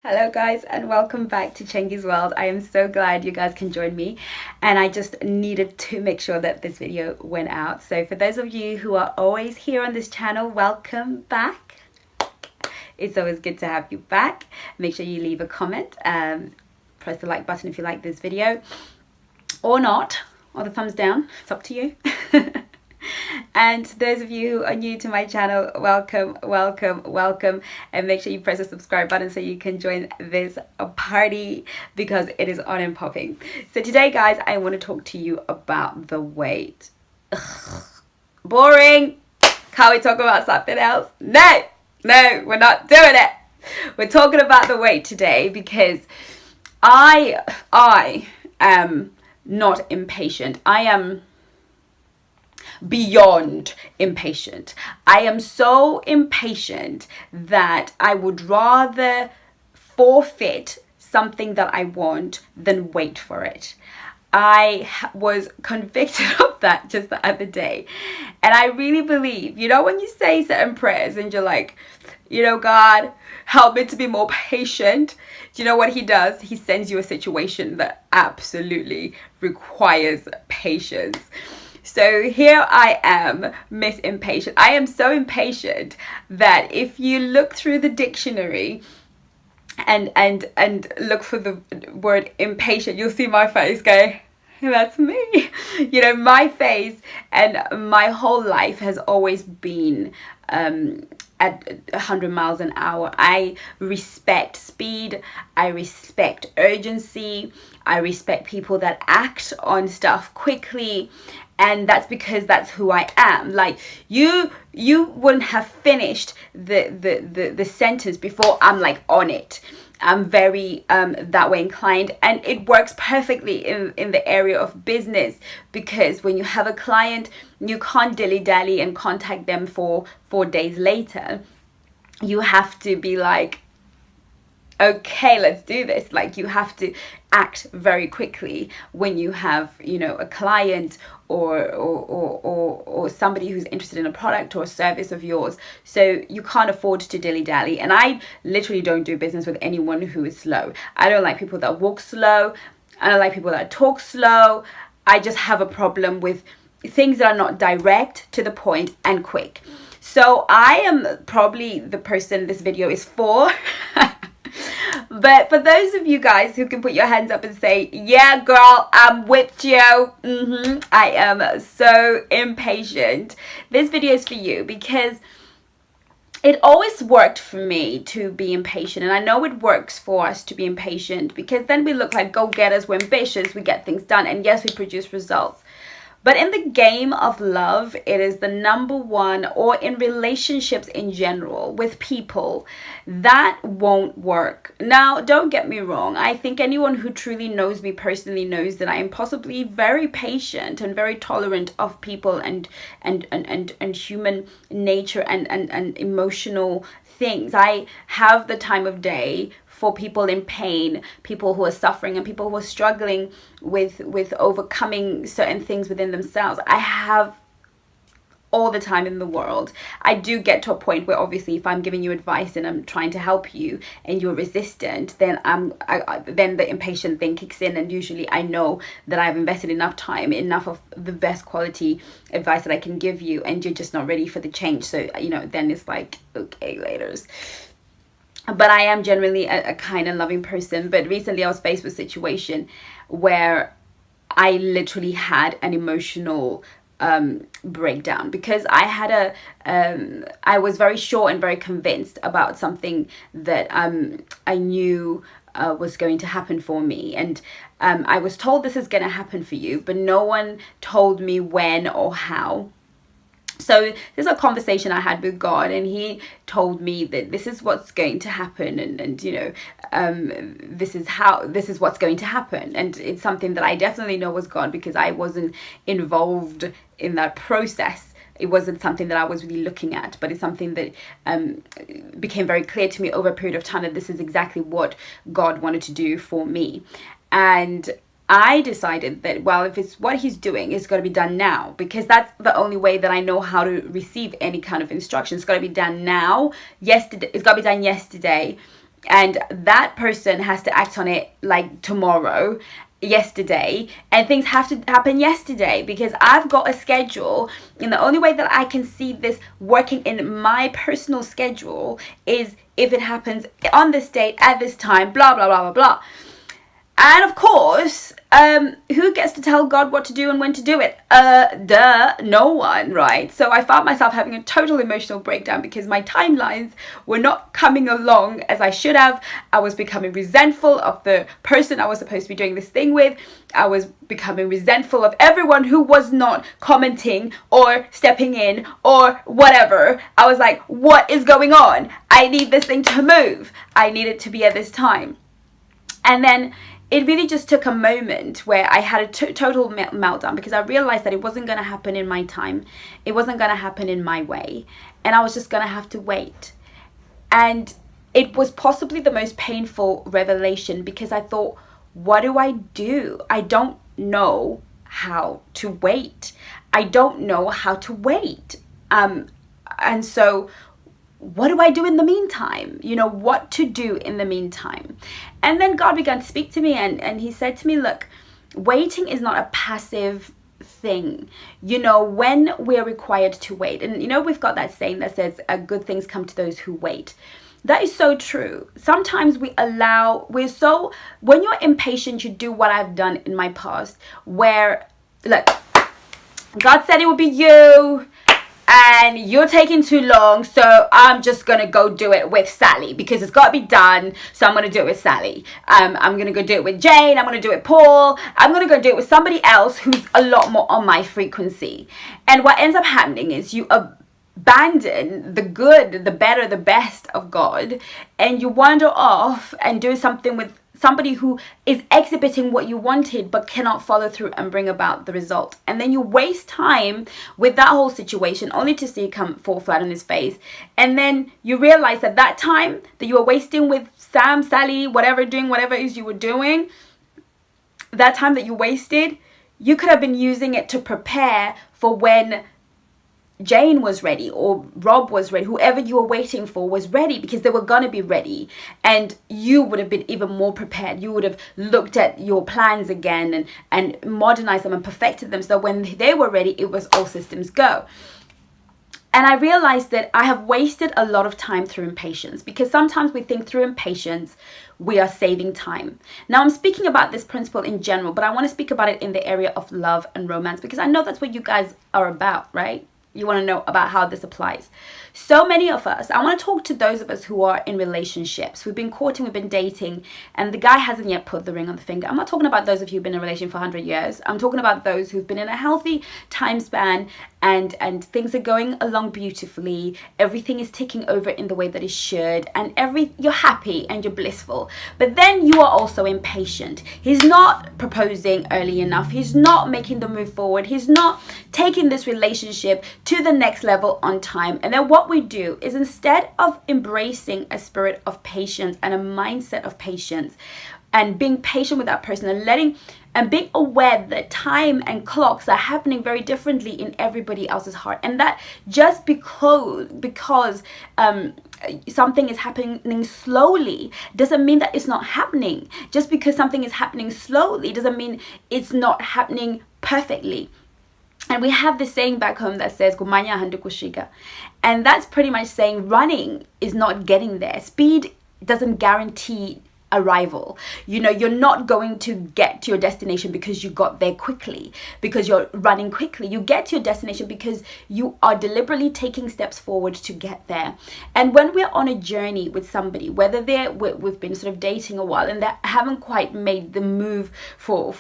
Hello guys and welcome back to Chengi's World. I am so glad you guys can join me, and I just needed to make sure that this video went out. So for those of you who are always here on this channel, welcome back. It's always good to have you back. Make sure you leave a comment, press the like button if you like this video or not, or the thumbs down, it's up to you. And those of you who are new to my channel, welcome, and make sure you press the subscribe button so you can join this party because it is on and popping. So today guys, I want to talk to you about the weight. Ugh, boring. Can't we talk about something else? No, we're not doing it. We're talking about the weight today because I am not impatient. I am beyond impatient. I am so impatient that I would rather forfeit something that I want than wait for it. I was convicted of that just the other day. And I really believe, when you say certain prayers and you're like, God, help me to be more patient. Do you know what he does? He sends you a situation that absolutely requires patience. So here I am, Miss Impatient. I am so impatient that if you look through the dictionary and look for the word impatient, you'll see my face go, that's me. My face and my whole life has always been at 100 miles an hour. I respect speed. I respect urgency. I respect people that act on stuff quickly. And that's because that's who I am. Like you wouldn't have finished the sentence before I'm like on it. I'm very that way inclined, and it works perfectly in the area of business, because when you have a client, you can't dilly-dally and contact them for 4 days later. You have to be like, okay, let's do this. Like you have to act very quickly when you have, a client or somebody who's interested in a product or a service of yours. So you can't afford to dilly-dally. And I literally don't do business with anyone who is slow. I don't like people that walk slow. I don't like people that talk slow. I just have a problem with things that are not direct, to the point, and quick. So I am probably the person this video is for. But for those of you guys who can put your hands up and say, yeah, girl, I'm with you. I am so impatient. This video is for you because it always worked for me to be impatient. And I know it works for us to be impatient because then we look like go-getters, we're ambitious, we get things done. And yes, we produce results. But in the game of love, it is the number one, or in relationships in general with people, that won't work. Now, don't get me wrong. I think anyone who truly knows me personally knows that I am possibly very patient and very tolerant of people and human nature and emotional things. I have the time of day for people in pain, people who are suffering, and people who are struggling with overcoming certain things within themselves. I have all the time in the world. I do get to a point where obviously if I'm giving you advice and I'm trying to help you and you're resistant, then then the impatient thing kicks in, and usually I know that I've invested enough time, enough of the best quality advice that I can give you, and you're just not ready for the change. So then it's like, okay, laters. But I am generally a kind and loving person. But recently I was faced with a situation where I literally had an emotional breakdown, because I had I was very sure and very convinced about something that I knew was going to happen for me. And I was told, this is going to happen for you, but no one told me when or how. So there's a conversation I had with God, and he told me that this is what's going to happen, and this is what's going to happen. And it's something that I definitely know was God, because I wasn't involved in that process. It wasn't something that I was really looking at, but it's something that became very clear to me over a period of time, that this is exactly what God wanted to do for me. And I decided that, well, if it's what he's doing, it's got to be done now, because that's the only way that I know how to receive any kind of instruction. It's got to be done now. Yesterday, it's got to be done yesterday. and that person has to act on it like tomorrow, yesterday, and things have to happen yesterday because I've got a schedule, and the only way that I can see this working in my personal schedule is if it happens on this date at this time, blah blah blah blah blah. And of course, who gets to tell God what to do and when to do it? No one, right? So I found myself having a total emotional breakdown because my timelines were not coming along as I should have. I was becoming resentful of the person I was supposed to be doing this thing with. I was becoming resentful of everyone who was not commenting or stepping in or whatever. I was like, what is going on? I need this thing to move. I need it to be at this time. And then it really just took a moment where I had a total meltdown because I realized that it wasn't going to happen in my time. It wasn't going to happen in my way. And I was just going to have to wait. And it was possibly the most painful revelation because I thought, what do? I don't know how to wait. I don't know how to wait. And so what do I do in the meantime? What to do in the meantime. And then God began to speak to me and he said to me, look, waiting is not a passive thing. When we're required to wait. And we've got that saying that says, good things come to those who wait. That is so true. Sometimes when you're impatient, you do what I've done in my past where, look, God said it would be you, and you're taking too long, so I'm just gonna go do it with Sally because it's got to be done. So I'm gonna do it with Sally. I'm gonna go do it with Jane. I'm gonna do it with Paul. I'm gonna go do it with somebody else who's a lot more on my frequency. And what ends up happening is you abandon the good, the better, the best of God, and you wander off and do something with somebody who is exhibiting what you wanted but cannot follow through and bring about the result. And then you waste time with that whole situation only to see it come fall flat on his face. And then you realize that time that you were wasting with Sam, Sally, doing whatever it is you were doing, that time that you wasted, you could have been using it to prepare for when Jane was ready or Rob was ready, whoever you were waiting for was ready, because they were going to be ready, and you would have been even more prepared. You would have looked at your plans again and modernized them and perfected them so when they were ready, it was all systems go. And I realized that I have wasted a lot of time through impatience, because sometimes we think through impatience we are saving time. Now I'm speaking about this principle in general, but I want to speak about it in the area of love and romance, because I know that's what you guys are about, right? You want to know about how this applies. So many of us, I want to talk to those of us who are in relationships. We've been courting, we've been dating, and the guy hasn't yet put the ring on the finger. I'm not talking about those of you who've been in a relationship for 100 years. I'm talking about those who've been in a healthy time span and things are going along beautifully. Everything is ticking over in the way that it should, and you're happy and you're blissful. But then you are also impatient. He's not proposing early enough. He's not making the move forward. He's not taking this relationship to the next level on time. And then what we do is, instead of embracing a spirit of patience and a mindset of patience and being patient with that person and being aware that time and clocks are happening very differently in everybody else's heart, and that just because something is happening slowly doesn't mean that it's not happening. Just because something is happening slowly doesn't mean it's not happening perfectly. And we have this saying back home that says, "Kumanya handi kushika," and that's pretty much saying running is not getting there. Speed doesn't guarantee arrival. You're not going to get to your destination because you got there quickly, because you're running quickly. You get to your destination because you are deliberately taking steps forward to get there. And when we're on a journey with somebody, whether we've been sort of dating a while and they haven't quite made the move for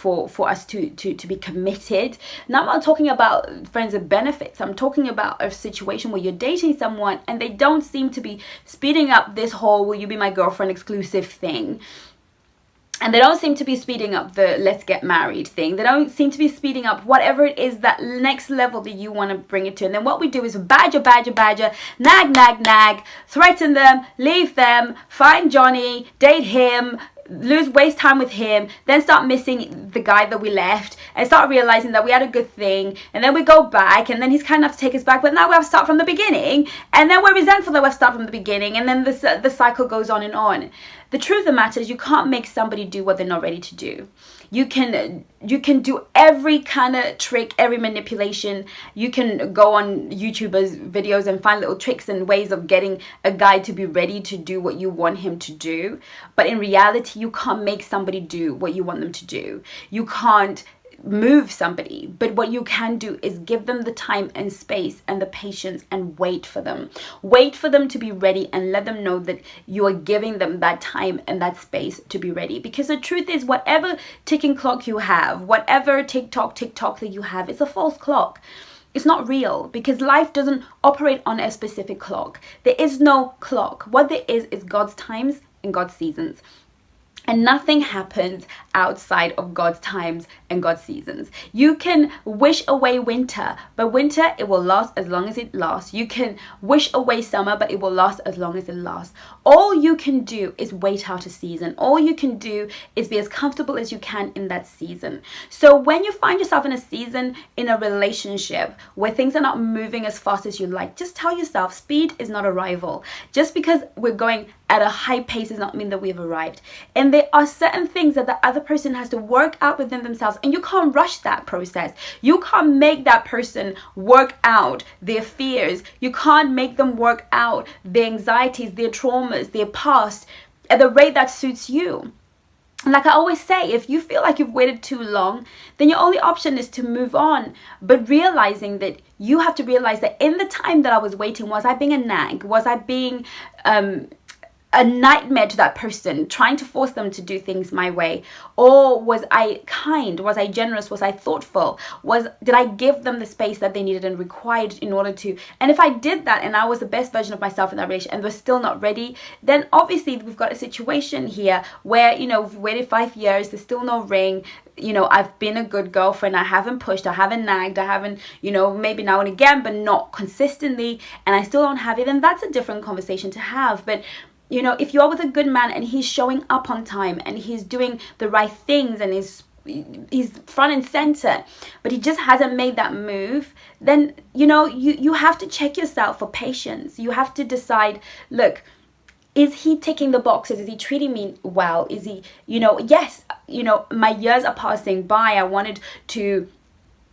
us to be committed. Now I'm not talking about friends with benefits. I'm talking about a situation where you're dating someone and they don't seem to be speeding up this whole "will you be my girlfriend" exclusive thing. And they don't seem to be speeding up the let's get married thing. They don't seem to be speeding up whatever it is, that next level that you want to bring it to. And then what we do is badger, nag, threaten them, leave them, find Johnny, date him, waste time with him, then start missing the guy that we left, and start realizing that we had a good thing, and then we go back, and then he's kind enough to take us back, but now we have to start from the beginning, and then we're resentful that we have to start from the beginning, and then the cycle goes on and on. The truth of the matter is, you can't make somebody do what they're not ready to do. You can do every kind of trick, every manipulation. You can go on YouTubers videos and find little tricks and ways of getting a guy to be ready to do what you want him to do. But in reality, you can't make somebody do what you want them to do. You can't move somebody, but what you can do is give them the time and space and the patience, and wait for them to be ready, and let them know that you are giving them that time and that space to be ready. Because the truth is, whatever ticking clock you have, whatever TikTok that you have, it's a false clock. It's not real, because life doesn't operate on a specific clock. There is no clock. What there is God's times and God's seasons. And nothing happens outside of God's times and God's seasons. You can wish away winter, but winter, it will last as long as it lasts. You can wish away summer, but it will last as long as it lasts. All you can do is wait out a season. All you can do is be as comfortable as you can in that season. So when you find yourself in a season, in a relationship where things are not moving as fast as you like, just tell yourself, speed is not arrival. Just because we're going at a high pace does not mean that we've arrived. And there are certain things that the other person has to work out within themselves, and you can't rush that process. You can't make that person work out their fears. You can't make them work out their anxieties, their traumas, their past at the rate that suits you. Like I always say, if you feel like you've waited too long, then your only option is to move on. But realizing that you have to realize that in the time that I was waiting, was I being a nag? Was I being a nightmare to that person, trying to force them to do things my way? Or was I kind? Was I generous? Was I thoughtful? Did I give them the space that they needed and required in order to? And if I did that, and I was the best version of myself in that relationship, and we're still not ready, then obviously we've got a situation here where, we've waited 5 years, there's still no ring. I've been a good girlfriend. I haven't pushed, I haven't nagged, I haven't, maybe now and again, but not consistently, and I still don't have it. Then that's a different conversation to have. But if you're with a good man and he's showing up on time and he's doing the right things and he's front and center, but he just hasn't made that move, then, you have to check yourself for patience. You have to decide, look, is he ticking the boxes? Is he treating me well? Is he, yes, my years are passing by. I wanted to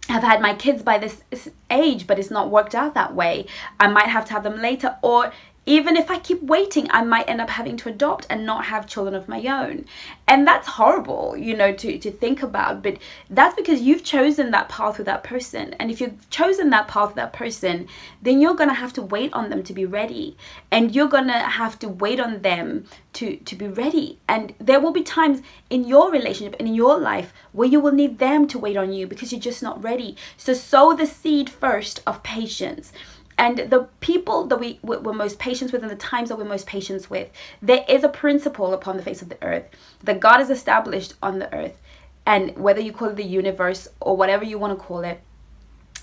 have had my kids by this age, but it's not worked out that way. I might have to have them later, or even if I keep waiting, I might end up having to adopt and not have children of my own. And that's horrible, to think about. But that's because you've chosen that path with that person. And if you've chosen that path with that person, then you're going to have to wait on them to be ready. And you're going to have to wait on them to be ready. And there will be times in your relationship and in your life where you will need them to wait on you because you're just not ready. So sow the seed first of patience. And the people that we're most patient with, and the times that we're most patient with, there is a principle upon the face of the earth that God has established on the earth. And whether you call it the universe or whatever you want to call it,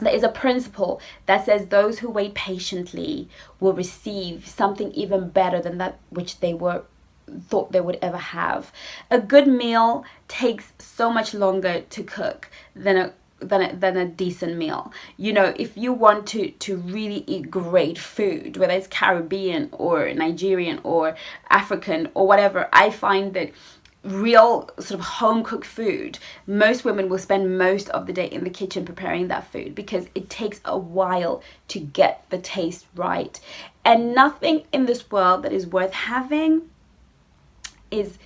there is a principle that says those who wait patiently will receive something even better than that which they thought they would ever have. A good meal takes so much longer to cook than a decent meal. If you want to really eat great food, whether it's Caribbean or Nigerian or African or whatever, I find that real sort of home cooked food, most women will spend most of the day in the kitchen preparing that food because it takes a while to get the taste right. And nothing in this world that is worth having is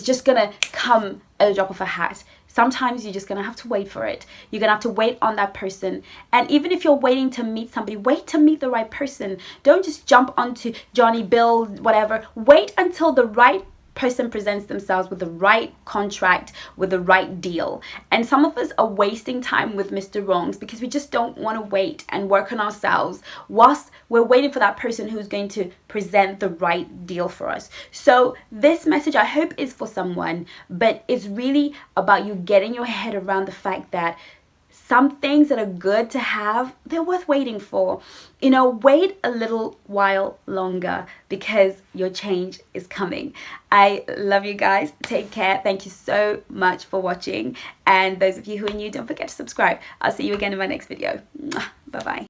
just gonna come at a drop of a hat. Sometimes you're just going to have to wait for it. You're going to have to wait on that person. And even if you're waiting to meet somebody, wait to meet the right person. Don't just jump onto Johnny, Bill, whatever. Wait until the right person presents themselves with the right contract, with the right deal. And some of us are wasting time with Mr. Wrongs because we just don't want to wait and work on ourselves whilst we're waiting for that person who's going to present the right deal for us. So this message, I hope, is for someone, but it's really about you getting your head around the fact that some things that are good to have, they're worth waiting for. You know, wait a little while longer because your change is coming. I love you guys. Take care. Thank you so much for watching. And those of you who are new, don't forget to subscribe. I'll see you again in my next video. Bye-bye.